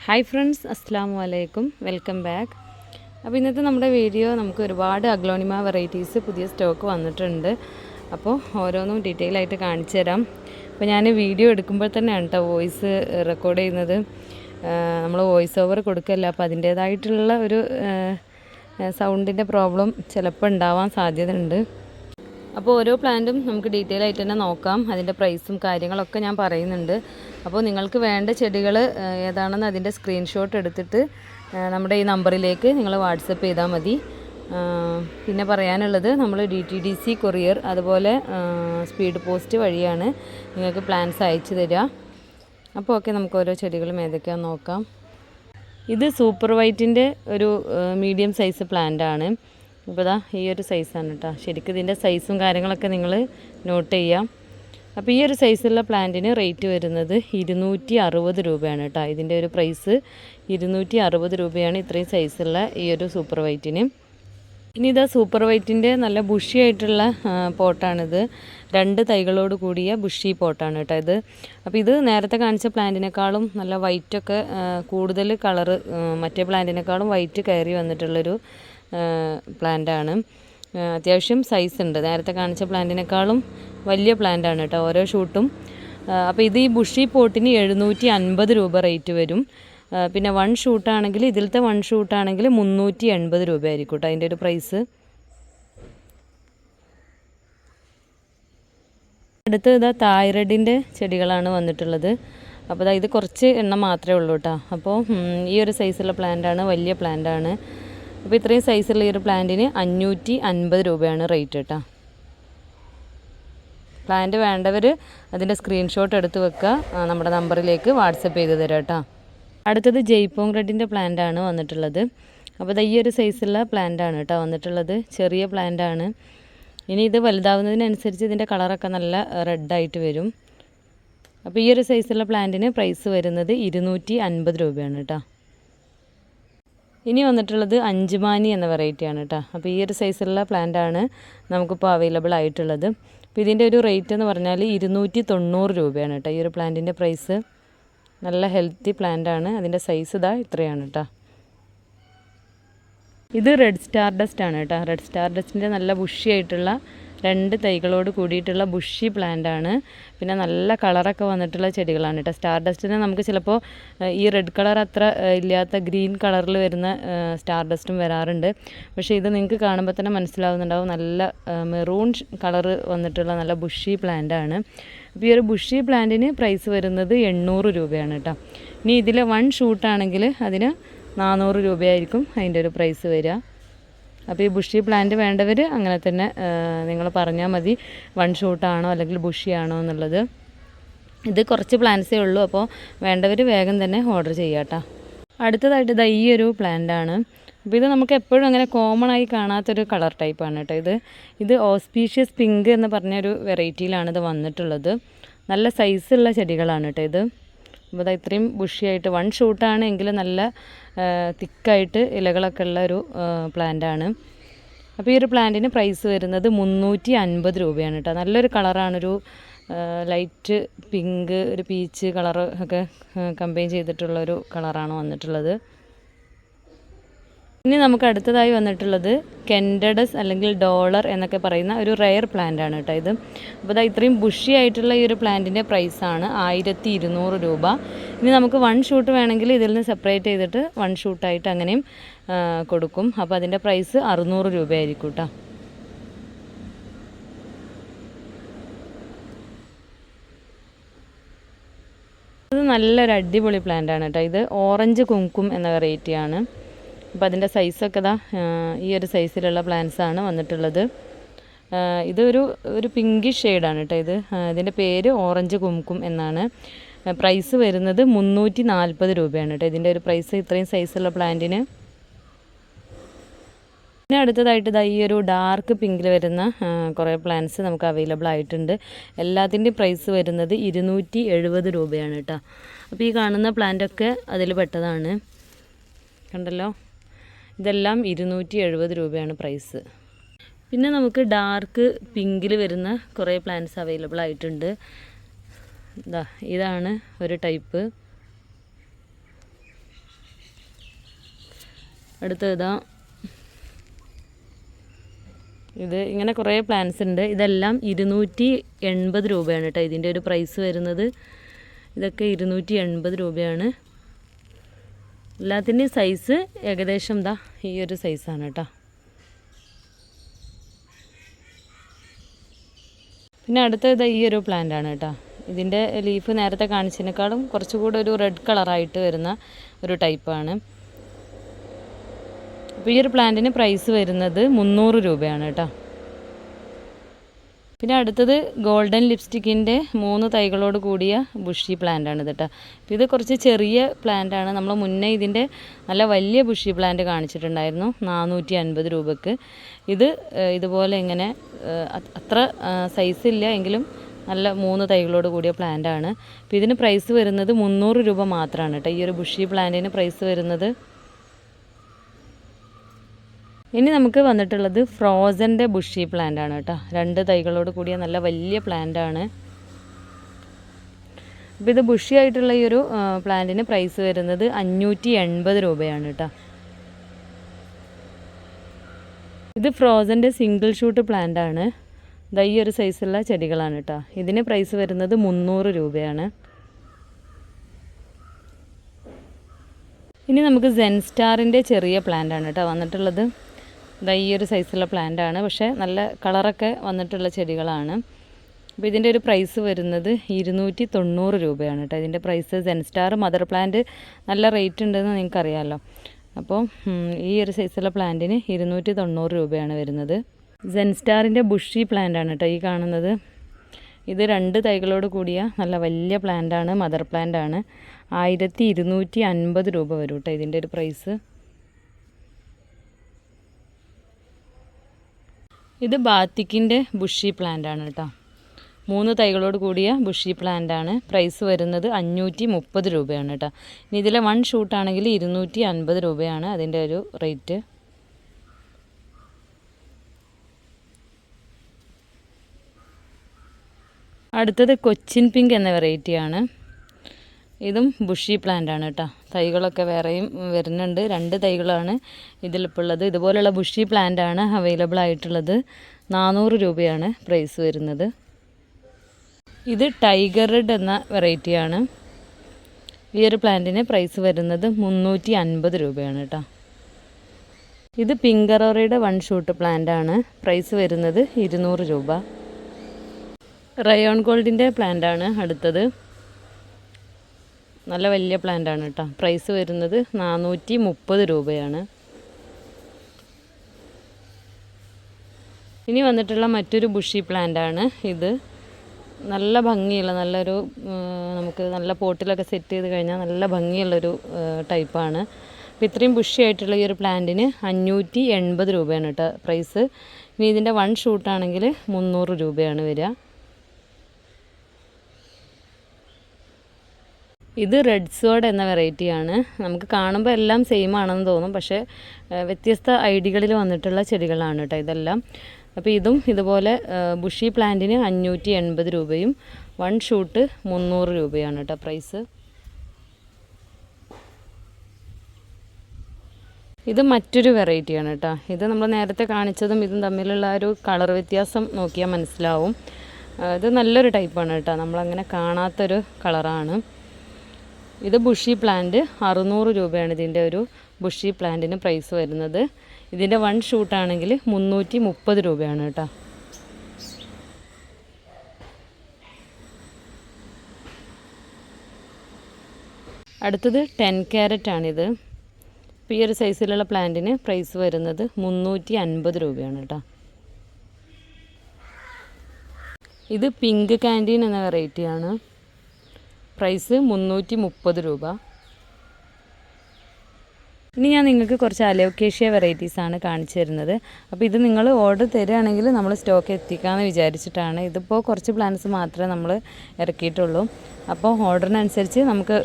Hi friends, അസ്സലാമു അലൈക്കും. Welcome back. അപ്പോൾ ഇന്നത്തെ നമ്മുടെ വീഡിയോ നമുക്ക് ഒരുപാട് അഗ്ലോണിമ വെറൈറ്റീസ് പുതിയ സ്റ്റോക്ക് വന്നിട്ടുണ്ട്. അപ്പോൾ ഓരോന്നും ഡീറ്റെയിൽ ആയിട്ട് കാണിച്ചു തരാം. അപ്പോൾ ഞാൻ വീഡിയോ എടുക്കുമ്പോൾ തന്നെയാണ് കേട്ടോ വോയിസ് റെക്കോർഡ് ചെയ്യുന്നത്. നമ്മൾ വോയിസ് ഓവർ കൊടുക്കല്ല, അപ്പോൾ അതിൻ്റേതായിട്ടുള്ള ഒരു സൗണ്ടിൻ്റെ പ്രോബ്ലം ചിലപ്പോൾ ഉണ്ടാവാൻ സാധ്യതയുണ്ട്. അപ്പോൾ ഓരോ പ്ലാന്റും നമുക്ക് ഡീറ്റെയിൽ ആയിട്ട് തന്നെ നോക്കാം. അതിൻ്റെ പ്രൈസും കാര്യങ്ങളൊക്കെ ഞാൻ പറയുന്നുണ്ട്. അപ്പോൾ നിങ്ങൾക്ക് വേണ്ട ചെടികൾ ഏതാണെന്ന് അതിൻ്റെ സ്ക്രീൻഷോട്ട് എടുത്തിട്ട് നമ്മുടെ ഈ നമ്പറിലേക്ക് നിങ്ങൾ വാട്സപ്പ് ചെയ്താൽ മതി. പിന്നെ പറയാനുള്ളത്, നമ്മൾ DTDC കൊറിയർ അതുപോലെ സ്പീഡ് പോസ്റ്റ് വഴിയാണ് നിങ്ങൾക്ക് പ്ലാൻസ് അയച്ചു തരിക. അപ്പോൾ ഓക്കെ, നമുക്ക് ഓരോ ചെടികളും ഏതൊക്കെയാണെന്ന് നോക്കാം. ഇത് സൂപ്പർ വൈറ്റിൻ്റെ ഒരു മീഡിയം സൈസ് പ്ലാന്റാണ്. ഇപ്പോൾ ഇതാ ഈ ഒരു സൈസാണ് കേട്ടോ. ശരിക്കും ഇതിൻ്റെ സൈസും കാര്യങ്ങളൊക്കെ നിങ്ങൾ നോട്ട് ചെയ്യാം. അപ്പോൾ ഈ ഒരു സൈസുള്ള പ്ലാന്റിന് റേറ്റ് വരുന്നത് 260 രൂപയാണ് കേട്ടോ. ഇതിൻ്റെ ഒരു പ്രൈസ് 260 രൂപയാണ് ഇത്രയും സൈസുള്ള ഈ ഒരു സൂപ്പർ വൈറ്റിന്. ഇനി ഇതാ സൂപ്പർ വൈറ്റിൻ്റെ നല്ല ബുഷി ആയിട്ടുള്ള പോട്ടാണിത്. 2 തൈകളോട് കൂടിയ ബുഷി പോട്ടാണ് കേട്ടോ ഇത്. അപ്പോൾ ഇത് നേരത്തെ കാണിച്ച പ്ലാന്റിനേക്കാളും നല്ല വൈറ്റൊക്കെ കൂടുതൽ കളറ് മറ്റേ പ്ലാന്റിനേക്കാളും വൈറ്റ് കയറി വന്നിട്ടുള്ളൊരു പ്ലാന്റാണ്. അത്യാവശ്യം സൈസ് ഉണ്ട്. നേരത്തെ കാണിച്ച പ്ലാന്റിനേക്കാളും വലിയ പ്ലാന്റാണ് കേട്ടോ ഓരോ ഷൂട്ടും. അപ്പോൾ ഇത് ഈ ബുഷി പോട്ടിന് 750 രൂപ റേറ്റ് വരും. പിന്നെ 1 ഷൂട്ടാണെങ്കിൽ, ഇതിലത്തെ 1 ഷൂട്ടാണെങ്കിൽ 380 രൂപ ആയിരിക്കും കേട്ടോ അതിൻ്റെ ഒരു പ്രൈസ്. അടുത്ത് ഇതാ തൈറോയിഡിൻ്റെ ചെടികളാണ് വന്നിട്ടുള്ളത്. അപ്പോൾ ഇത് കുറച്ച് എണ്ണം മാത്രമേ ഉള്ളൂ കേട്ടോ. അപ്പോൾ ഈ ഒരു സൈസുള്ള പ്ലാന്റാണ്, വലിയ പ്ലാന്റാണ്. അപ്പോൾ ഇത്രയും സൈസുള്ള ഈ ഒരു പ്ലാന്റിന് 550 രൂപയാണ് റേറ്റ് കേട്ടോ. പ്ലാന്റ് വേണ്ടവർ അതിൻ്റെ സ്ക്രീൻഷോട്ട് എടുത്ത് വെക്കുക, നമ്മുടെ നമ്പറിലേക്ക് വാട്സപ്പ് ചെയ്ത് തരാം കേട്ടോ. അടുത്തത് ജയ്പോങ് റെഡിൻ്റെ പ്ലാന്റാണ് വന്നിട്ടുള്ളത്. അപ്പോൾ ഈ ഒരു സൈസുള്ള പ്ലാന്റാണ് കേട്ടോ വന്നിട്ടുള്ളത്. ചെറിയ പ്ലാന്റാണ്. ഇനി ഇത് വലുതാവുന്നതിനനുസരിച്ച് ഇതിൻ്റെ കളറൊക്കെ നല്ല റെഡായിട്ട് വരും. അപ്പോൾ ഈ ഒരു സൈസുള്ള പ്ലാന്റിന് പ്രൈസ് വരുന്നത് 250 രൂപയാണ് കേട്ടോ. ഇനി വന്നിട്ടുള്ളത് അഞ്ചുമാനി എന്ന വെറൈറ്റിയാണ് കേട്ടോ. അപ്പോൾ ഈ ഒരു സൈസുള്ള പ്ലാന്റാണ് നമുക്കിപ്പോൾ അവൈലബിൾ ആയിട്ടുള്ളത്. അപ്പോൾ ഇതിൻ്റെ ഒരു റേറ്റ് എന്ന് പറഞ്ഞാൽ 290 രൂപയാണ് കേട്ടോ ഈ ഒരു പ്ലാന്റിൻ്റെ പ്രൈസ്. നല്ല ഹെൽത്തി പ്ലാന്റാണ്. അതിൻ്റെ സൈസ് ഇതാ ഇത്രയാണ് കേട്ടോ. ഇത് റെഡ് സ്റ്റാർ ഡസ്റ്റ് ആണ് കേട്ടോ. റെഡ് സ്റ്റാർ ഡസ്റ്റിൻ്റെ നല്ല ബുഷി ആയിട്ടുള്ള 2 തൈകളോട് കൂടിയിട്ടുള്ള ബുഷി പ്ലാന്റാണ്. പിന്നെ നല്ല കളറൊക്കെ വന്നിട്ടുള്ള ചെടികളാണ് കേട്ടോ. സ്റ്റാർ ഡസ്റ്റിന് നമുക്ക് ചിലപ്പോൾ ഈ റെഡ് കളർ അത്ര ഇല്ലാത്ത ഗ്രീൻ കളറിൽ വരുന്ന സ്റ്റാർ ഡസ്റ്റും വരാറുണ്ട്. പക്ഷേ ഇത് നിങ്ങൾക്ക് കാണുമ്പോൾ തന്നെ മനസ്സിലാവുന്നുണ്ടാവും, നല്ല മെറൂൺ കളറ് വന്നിട്ടുള്ള നല്ല ബുഷി പ്ലാന്റാണ്. അപ്പോൾ ഈ ഒരു ബുഷി പ്ലാന്റിന് പ്രൈസ് വരുന്നത് 800 രൂപയാണ് കേട്ടോ. ഇനി ഇതിൽ 1 ഷൂട്ടാണെങ്കിൽ അതിന് 400 രൂപയായിരിക്കും അതിൻ്റെ ഒരു പ്രൈസ് വരിക. അപ്പോൾ ഈ ബുഷി പ്ലാന്റ് വേണ്ടവർ അങ്ങനെ തന്നെ നിങ്ങൾ പറഞ്ഞാൽ മതി, 1 ഷൂട്ടാണോ അല്ലെങ്കിൽ ബുഷിയാണോ എന്നുള്ളത്. ഇത് കുറച്ച് പ്ലാന്റ്സേ ഉള്ളൂ, അപ്പോൾ വേണ്ടവർ വേഗം തന്നെ ഓർഡർ ചെയ്യാം കേട്ടോ. അടുത്തതായിട്ട് ഇതാ ഈ ഒരു പ്ലാന്റാണ്. അപ്പോൾ ഇത് നമുക്ക് എപ്പോഴും അങ്ങനെ കോമൺ ആയി കാണാത്തൊരു കളർ ടൈപ്പാണ് കേട്ടോ. ഇത് ഓസ്പീഷ്യസ് പിങ്ക് എന്ന് പറഞ്ഞൊരു വെറൈറ്റിയിലാണ് ഇത് വന്നിട്ടുള്ളത്. നല്ല സൈസുള്ള ചെടികളാണ് കേട്ടോ ഇത്. അപ്പോൾ ഇത്രയും ബുഷിയായിട്ട് 1 ഷൂട്ടാണ് എങ്കിലും നല്ല തിക്കായിട്ട് ഇലകളൊക്കെ ഉള്ള ഒരു പ്ലാന്റാണ്. അപ്പോൾ ഈ ഒരു പ്ലാന്റിന് പ്രൈസ് വരുന്നത് 350 രൂപയാണ് കേട്ടോ. നല്ലൊരു കളറാണ്, ഒരു ലൈറ്റ് പിങ്ക്, ഒരു പീച്ച് കളർ ഒക്കെ കമ്പൈൻ ചെയ്തിട്ടുള്ളൊരു കളറാണ് വന്നിട്ടുള്ളത്. ഇനി നമുക്ക് അടുത്തതായി വന്നിട്ടുള്ളത് കെൻഡഡസ് അല്ലെങ്കിൽ ഡോളർ എന്നൊക്കെ പറയുന്ന ഒരു റെയർ പ്ലാന്റ് ആണ് കേട്ടോ ഇത്. അപ്പോൾ ഇത്രയും ബുഷി ആയിട്ടുള്ള ഈ ഒരു പ്ലാന്റിൻ്റെ പ്രൈസാണ് 1200 രൂപ. ഇനി നമുക്ക് 1 ഷൂട്ട് വേണമെങ്കിൽ ഇതിൽ നിന്ന് സെപ്പറേറ്റ് ചെയ്തിട്ട് 1 ഷൂട്ടായിട്ട് അങ്ങനെയും കൊടുക്കും. അപ്പോൾ അതിൻ്റെ പ്രൈസ് 600 രൂപയായിരിക്കും കേട്ടോ. ഇത് നല്ലൊരു അടിപൊളി പ്ലാന്റ് ആണ് കേട്ടോ. ഇത് ഓറഞ്ച് കുങ്കും എന്ന വെറൈറ്റിയാണ്. അപ്പോൾ അതിൻ്റെ സൈസൊക്കെ ഈ ഒരു സൈസിലുള്ള പ്ലാന്റ്സാണ് വന്നിട്ടുള്ളത്. ഒരു പിങ്കിഷ് ഷെയ്ഡാണ് കേട്ടോ ഇത്. ഇതിൻ്റെ പേര് ഓറഞ്ച് കുംകും എന്നാണ്. പ്രൈസ് വരുന്നത് 340 രൂപയാണ് കേട്ടോ ഇതിൻ്റെ ഒരു പ്രൈസ് ഇത്രയും സൈസുള്ള പ്ലാന്റിന്. പിന്നെ അടുത്തതായിട്ട് ഈ ഒരു ഡാർക്ക് പിങ്കിൽ വരുന്ന കുറേ പ്ലാന്റ്സ് നമുക്ക് അവൈലബിൾ ആയിട്ടുണ്ട്. എല്ലാത്തിൻ്റെയും പ്രൈസ് വരുന്നത് 270 രൂപയാണ് കേട്ടോ. അപ്പോൾ ഈ കാണുന്ന പ്ലാന്റൊക്കെ അതിൽ പെട്ടതാണ്, കണ്ടല്ലോ. ഇതെല്ലാം 270 രൂപയാണ് പ്രൈസ്. പിന്നെ നമുക്ക് ഡാർക്ക് പിങ്കിൽ വരുന്ന കുറേ പ്ലാന്റ്സ് അവൈലബിൾ ആയിട്ടുണ്ട്. ഇതാണ് ഒരു ടൈപ്പ്. അടുത്തതാ ഇത് ഇങ്ങനെ കുറേ പ്ലാന്റ്സ് ഉണ്ട്. ഇതെല്ലാം 280 രൂപയാണ് കേട്ടോ ഇതിൻ്റെ ഒരു പ്രൈസ് വരുന്നത്. ഇതൊക്കെ 280 രൂപയാണ്. എല്ലാത്തിൻ്റെയും സൈസ് ഏകദേശം ഈ ഒരു സൈസാണ് കേട്ടോ. പിന്നെ അടുത്തത് ഈ ഒരു പ്ലാന്റ് ആണ് കേട്ടോ. ഇതിൻ്റെ ലീഫ് നേരത്തെ കാണിച്ചതിനേക്കാളും കുറച്ചുകൂടെ ഒരു റെഡ് കളറായിട്ട് വരുന്ന ഒരു ടൈപ്പാണ്. അപ്പോൾ ഈ ഒരു പ്ലാന്റിന് പ്രൈസ് വരുന്നത് 300 രൂപയാണ് കേട്ടോ. പിന്നെ അടുത്തത് ഗോൾഡൻ ലിപ്സ്റ്റിക്കിൻ്റെ 3 തൈകളോട് കൂടിയ ബുഷി പ്ലാന്റ് ആണ് കേട്ടോ. അപ്പോൾ ഇത് കുറച്ച് ചെറിയ പ്ലാന്റ് ആണ്. നമ്മൾ മുന്നേ ഇതിൻ്റെ നല്ല വലിയ ബുഷി പ്ലാന്റ് കാണിച്ചിട്ടുണ്ടായിരുന്നു 450 രൂപക്ക്. ഇത് ഇതുപോലെ ഇങ്ങനെ അത്ര സൈസ് ഇല്ല എങ്കിലും നല്ല 3 തൈകളോട് കൂടിയ പ്ലാന്റ് ആണ്. അപ്പോൾ ഇതിന് പ്രൈസ് വരുന്നത് 300 രൂപ മാത്രമാണ് കേട്ടോ. ഈ ഒരു ബുഷി പ്ലാന്റിന് പ്രൈസ് വരുന്നത്. ഇനി നമുക്ക് വന്നിട്ടുള്ളത് ഫ്രോസൻ്റെ ബുഷി പ്ലാന്റ് ആണ് കേട്ടോ. 2 തൈകളോട് കൂടിയ നല്ല വലിയ പ്ലാന്റ് ആണ്. അപ്പോൾ ഇത് ബുഷി ആയിട്ടുള്ള ഈ ഒരു പ്ലാന്റിന് പ്രൈസ് വരുന്നത് 580 രൂപയാണ് കേട്ടോ. ഇത് ഫ്രോസൻ്റെ സിംഗിൾ ഷൂട്ട് പ്ലാന്റ് ആണ്. ഈ ഒരു സൈസുള്ള ചെടികളാണ് കേട്ടോ. ഇതിന് പ്രൈസ് വരുന്നത് 300 രൂപയാണ്. ഇനി നമുക്ക് സെൻ സ്റ്റാറിൻ്റെ ചെറിയ പ്ലാന്റ് ആണ് കേട്ടോ വന്നിട്ടുള്ളത്. ഈ ഒരു സൈസുള്ള പ്ലാന്റ് ആണ്. പക്ഷേ നല്ല കളറൊക്കെ വന്നിട്ടുള്ള ചെടികളാണ്. അപ്പോൾ ഇതിൻ്റെ ഒരു പ്രൈസ് വരുന്നത് 290 രൂപയാണ് കേട്ടോ. ഇതിൻ്റെ പ്രൈസ് സെൻ സ്റ്റാർ മദർ പ്ലാന്റ് നല്ല റേറ്റ് ഉണ്ടെന്ന് നിങ്ങൾക്കറിയാമല്ലോ. അപ്പോൾ ഈ ഒരു സൈസുള്ള പ്ലാന്റിന് 290 രൂപയാണ് വരുന്നത്. സെൻ സ്റ്റാറിൻ്റെ ബുഷി പ്ലാന്റ് ആണ് കേട്ടോ ഈ കാണുന്നത്. ഇത് 2 തൈകളോട് കൂടിയ നല്ല വലിയ പ്ലാന്റ് ആണ്. മദർ പ്ലാന്റ് ആണ്. 1250 രൂപ വരും കേട്ടോ ഇതിൻ്റെ ഒരു പ്രൈസ്. ഇത് ബാത്തിക്കിൻ്റെ ബുഷി പ്ലാന്റ് ആണ് കേട്ടോ. 3 തൈകളോട് കൂടിയ ബുഷി പ്ലാന്റ് ആണ്. പ്രൈസ് വരുന്നത് 530 രൂപയാണ് കേട്ടോ. ഇനി ഇതിലെ 1 ഷൂട്ടാണെങ്കിൽ 250 രൂപയാണ് അതിൻ്റെ ഒരു റേറ്റ്. അടുത്തത് കൊച്ചിൻ പിങ്ക് എന്ന വെറൈറ്റിയാണ്. ഇതും ബുഷി പ്ലാന്റ് ആണ് കേട്ടോ. തൈകളൊക്കെ വേറെയും വരുന്നുണ്ട്. 2 തൈകളാണ് ഇതിലിപ്പോൾ ഉള്ളത്. ഇതുപോലുള്ള ബുഷി പ്ലാന്റ് ആണ് അവൈലബിൾ ആയിട്ടുള്ളത്. 400 രൂപയാണ് പ്രൈസ് വരുന്നത്. ഇത് ടൈഗർ റെഡ് എന്ന വെറൈറ്റിയാണ്. ഈ ഒരു പ്ലാന്റിന് പ്രൈസ് വരുന്നത് 350 രൂപയാണ് കേട്ടോ. ഇത് പിങ്കറോറയുടെ 1 ഷൂട്ട് പ്ലാന്റ് ആണ്. പ്രൈസ് വരുന്നത് 200 രൂപ. റയോൺ ഗോൾഡിൻ്റെ പ്ലാന്റ് ആണ് അടുത്തത്. നല്ല വലിയ പ്ലാന്റ് ആണ് കേട്ടോ. പ്രൈസ് വരുന്നത് 430 രൂപയാണ്. ഇനി വന്നിട്ടുള്ള മറ്റൊരു ബുഷി പ്ലാന്റ് ആണ്. ഇത് നല്ല ഭംഗിയുള്ള നല്ലൊരു നമുക്ക് നല്ല പോട്ടിലൊക്കെ സെറ്റ് ചെയ്ത് കഴിഞ്ഞാൽ നല്ല ഭംഗിയുള്ളൊരു ടൈപ്പാണ്. അപ്പോൾ ഇത്രയും ബുഷി ആയിട്ടുള്ള ഈ ഒരു പ്ലാന്റിന് 580 രൂപയാണ് കേട്ടോ പ്രൈസ്. ഇനി ഇതിൻ്റെ 1 ഷൂട്ടാണെങ്കിൽ 300 രൂപയാണ് വരിക. ഇത് റെഡ് സോഡ് എന്ന വെറൈറ്റിയാണ്. നമുക്ക് കാണുമ്പോൾ എല്ലാം സെയിം ആണെന്ന് തോന്നും. പക്ഷേ വ്യത്യസ്ത ഐഡികളിൽ വന്നിട്ടുള്ള ചെടികളാണ് കേട്ടോ ഇതെല്ലാം. അപ്പോൾ ഇതും ഇതുപോലെ ബുഷി പ്ലാന്റിന് 580 രൂപയും 1 ഷൂട്ട് 300 രൂപയാണ് കേട്ടോ പ്രൈസ്. ഇത് മറ്റൊരു വെറൈറ്റിയാണ് കേട്ടോ. ഇത് നമ്മൾ നേരത്തെ കാണിച്ചതും ഇതും തമ്മിലുള്ള ഒരു കളർ വ്യത്യാസം നോക്കിയാൽ മനസ്സിലാവും. ഇത് നല്ലൊരു ടൈപ്പാണ് കേട്ടോ. നമ്മളങ്ങനെ കാണാത്തൊരു കളറാണ്. ഇത് ബുഷി പ്ലാന്റ് 600 രൂപയാണ് ഇതിൻ്റെ ഒരു ബുഷി പ്ലാന്റിന് പ്രൈസ് വരുന്നത്. ഇതിൻ്റെ 1 ഷൂട്ടാണെങ്കിൽ 330 രൂപയാണ് കേട്ടോ. അടുത്തത് 10 ക്യാരറ്റ് ആണിത്. ഇപ്പോൾ ഈ ഒരു സൈസിലുള്ള പ്ലാന്റിന് പ്രൈസ് വരുന്നത് 350 രൂപയാണ് കേട്ടോ. ഇത് പിങ്ക് കാൻഡീൻ എന്ന വെറൈറ്റിയാണ്. പ്രൈസ് 330 രൂപ. ഇനി ഞാൻ നിങ്ങൾക്ക് കുറച്ച് അലോക്കേഷ്യ വെറൈറ്റീസാണ് കാണിച്ചു തരുന്നത്. അപ്പോൾ ഇത് നിങ്ങൾ ഓർഡർ തരികയാണെങ്കിൽ നമ്മൾ സ്റ്റോക്ക് എത്തിക്കാമെന്ന് വിചാരിച്ചിട്ടാണ്. ഇതിപ്പോൾ കുറച്ച് പ്ലാന്റ്സ് മാത്രമേ നമ്മൾ ഇറക്കിയിട്ടുള്ളൂ. അപ്പോൾ ഓർഡറിനനുസരിച്ച് നമുക്ക്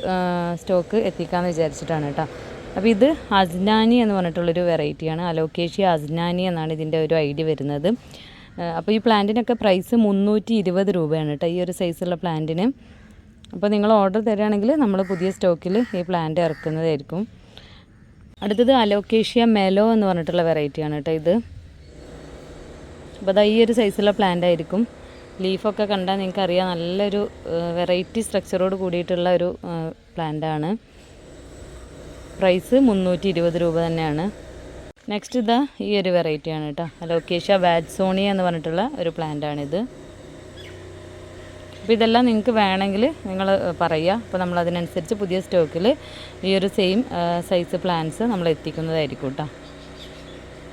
സ്റ്റോക്ക് എത്തിക്കാമെന്ന് വിചാരിച്ചിട്ടാണ് കേട്ടോ. അപ്പോൾ ഇത് അസ്നാനി എന്ന് പറഞ്ഞിട്ടുള്ളൊരു വെറൈറ്റിയാണ്. അലോക്കേഷ്യ അസ്നാനി എന്നാണ് ഇതിൻ്റെ ഒരു ഐഡി വരുന്നത്. അപ്പോൾ ഈ പ്ലാന്റിനൊക്കെ പ്രൈസ് 320 രൂപയാണ് കേട്ടോ ഈ ഒരു സൈസുള്ള പ്ലാന്റിന്. അപ്പോൾ നിങ്ങൾ ഓർഡർ തരികയാണെങ്കിൽ നമ്മൾ പുതിയ സ്റ്റോക്കിൽ ഈ പ്ലാന്റ് ഇറക്കുന്നതായിരിക്കും. അടുത്തത് അലോക്കേഷ്യ മെലോ എന്ന് പറഞ്ഞിട്ടുള്ള വെറൈറ്റിയാണ് കേട്ടോ ഇത്. അപ്പോൾ അതാ ഈ ഒരു സൈസുള്ള പ്ലാന്റ് ആയിരിക്കും. ലീഫൊക്കെ കണ്ടാൽ നിങ്ങൾക്കറിയാം നല്ലൊരു വെറൈറ്റി സ്ട്രക്ചറോട് കൂടിയിട്ടുള്ള ഒരു പ്ലാന്റാണ്. പ്രൈസ് 320 രൂപ തന്നെയാണ്. നെക്സ്റ്റ് ഇതാ ഈ ഒരു വെറൈറ്റിയാണ് കേട്ടോ. അലോക്കേഷ്യ വാറ്റ്സോണിയ എന്ന് പറഞ്ഞിട്ടുള്ള ഒരു പ്ലാന്റാണിത്. അപ്പോൾ ഇതെല്ലാം നിങ്ങൾക്ക് വേണമെങ്കിൽ നിങ്ങൾ പറയുക. അപ്പോൾ നമ്മൾ അതിനനുസരിച്ച് പുതിയ സ്റ്റോക്കിൽ ഈ ഒരു സെയിം സൈസ് പ്ലാന്റ്സ് നമ്മൾ എത്തിക്കുന്നതായിരിക്കും കേട്ടോ.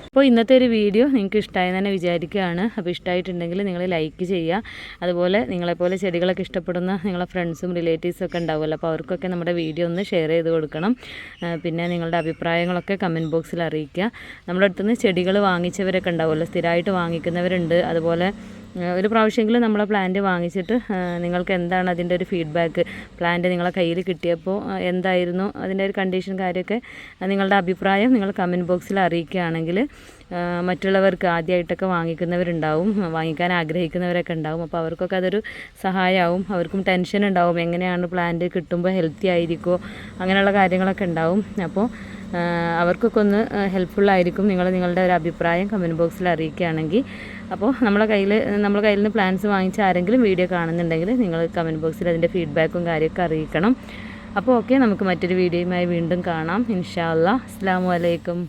അപ്പോൾ ഇന്നത്തെ ഒരു വീഡിയോ നിങ്ങൾക്ക് ഇഷ്ടമായെന്ന് തന്നെ വിചാരിക്കുകയാണ്. അപ്പോൾ ഇഷ്ടമായിട്ടുണ്ടെങ്കിൽ നിങ്ങൾ ലൈക്ക് ചെയ്യുക. അതുപോലെ നിങ്ങളെപ്പോലെ ചെടികളൊക്കെ ഇഷ്ടപ്പെടുന്ന നിങ്ങളെ ഫ്രണ്ട്സും റിലേറ്റീവ്സും ഒക്കെ ഉണ്ടാവുമല്ലോ, അപ്പോൾ അവർക്കൊക്കെ നമ്മുടെ വീഡിയോ ഒന്ന് ഷെയർ ചെയ്ത് കൊടുക്കണം. പിന്നെ നിങ്ങളുടെ അഭിപ്രായങ്ങളൊക്കെ കമൻറ്റ് ബോക്സിൽ അറിയിക്കുക. നമ്മുടെ അടുത്തുനിന്ന് ചെടികൾ വാങ്ങിച്ചവരൊക്കെ ഉണ്ടാവുമല്ലോ, സ്ഥിരമായിട്ട് വാങ്ങിക്കുന്നവരുണ്ട്. അതുപോലെ ഒരു പ്രാവശ്യമെങ്കിലും നമ്മളെ പ്ലാന്റ് വാങ്ങിച്ചിട്ട് നിങ്ങൾക്ക് എന്താണ് അതിൻ്റെ ഒരു ഫീഡ്ബാക്ക്, പ്ലാന്റ് നിങ്ങളെ കയ്യിൽ കിട്ടിയപ്പോൾ എന്തായിരുന്നു അതിൻ്റെ ഒരു കണ്ടീഷൻ കാര്യമൊക്കെ നിങ്ങളുടെ അഭിപ്രായം നിങ്ങൾ കമൻറ്റ് ബോക്സിൽ അറിയിക്കുകയാണെങ്കിൽ മറ്റുള്ളവർക്ക് ആദ്യമായിട്ടൊക്കെ വാങ്ങിക്കുന്നവരുണ്ടാവും, വാങ്ങിക്കാൻ ആഗ്രഹിക്കുന്നവരൊക്കെ ഉണ്ടാവും. അപ്പോൾ അവർക്കൊക്കെ അതൊരു സഹായമാവും. അവർക്കും ടെൻഷൻ ഉണ്ടാവും, എങ്ങനെയാണ് പ്ലാന്റ് കിട്ടുമ്പോൾ ഹെൽത്തി ആയിരിക്കുമോ, അങ്ങനെയുള്ള കാര്യങ്ങളൊക്കെ ഉണ്ടാവും. അപ്പോൾ അവർക്കൊക്കെ ഒന്ന് ഹെൽപ്ഫുള്ളായിരിക്കും നിങ്ങളുടെ ഒരു അഭിപ്രായം കമൻറ്റ് ബോക്സിൽ അറിയിക്കുകയാണെങ്കിൽ. അപ്പോൾ നമ്മളെ കയ്യിൽ നിന്ന് പ്ലാൻസ് വാങ്ങിച്ച ആരെങ്കിലും വീഡിയോ കാണുന്നുണ്ടെങ്കിൽ നിങ്ങൾ കമൻറ്റ് ബോക്സിൽ അതിൻ്റെ ഫീഡ്ബാക്കും കാര്യമൊക്കെ അറിയിക്കണം. അപ്പോൾ ഓക്കെ, നമുക്ക് മറ്റൊരു വീഡിയോയുമായി വീണ്ടും കാണാം ഇൻഷാ അല്ലാഹ്. അസ്സലാമു അലൈക്കും.